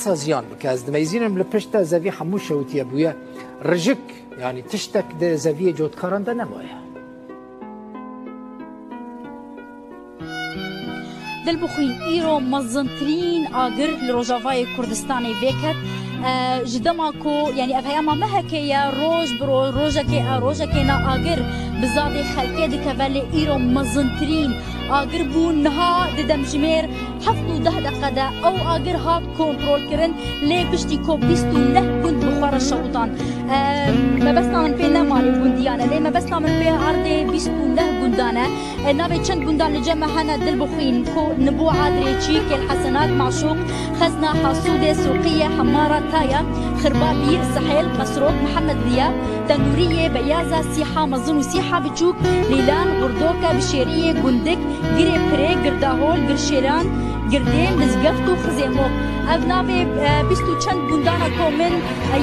بحثها زيان بكاز دميزين لبشتا زافي حموشة وتيابويا رجك يعني تشتك ده زافي جوت كاران ده نمويا دلبخوين إيرو مزنترين آگر لروجافای کردستانی وکت جدماكو يعني افهاما مهكيا روج برو روجكي نا آگر بزادي خلقه دكفالي إيرو مزنترين آگر بون نها ددم جمير حفتو ده دقدا او آگر هات كنترول كرن لي بشتي كو بيستو نه كنت بخوار الشوطان ما بس نامن بي نمالي بونديانا لي ما بس نامن بي عرضي بيستو نه بوندانا نابي چند بوندان لجمع هنا دل بخوين كو نبو عادري تشيك الحسنات معشوق خزنة حاسودة سوقية حمارة تايا خربابي سحيل مسروق محمد ضياء تنورية بيازة سيحة مظن وسيحة بتشوك ليلان غردوكا بشيرية جندك جري بري جرداهول جرشيران گردین مزگفتو خزیمو ابنابی بیستو چند بندانا کومن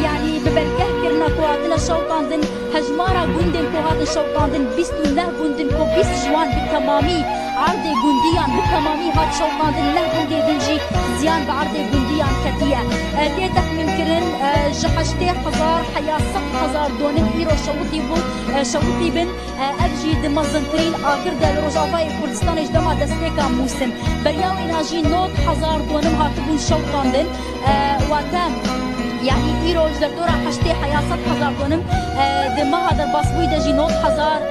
يعني ببلگه کرنا کوهاتن شوطاندن هجمارا گندن کوهاتن شوطاندن بیستو نه گندن کو بیست جوان بتمامی عرض گندیان بتمامی هات شوطاندن نه گندی دنجی زیان بعرض گندیان کتیه تیتک ممکن جحشته هزار حیا 100,000 دونم ایرو شوطی بن ابجی دمزنترین آگر دل روجاوای کردستان اجدما دستکا موسم بریاوی ناجی 9,000 دونم هاتبون شوطاندن واتم يعني إيروج در دورا حشتي حياة 100,000 دونم دما هذا الباسبوي دجي 9,000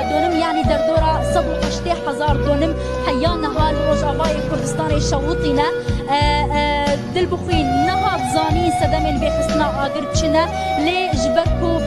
دونم يعني در دورا 160,000 دونم حيانا هالروج أفاي كردستاني شوطينا دل بخوين نهاد زانين سدمين بخصنا آگر چنا لي جبركو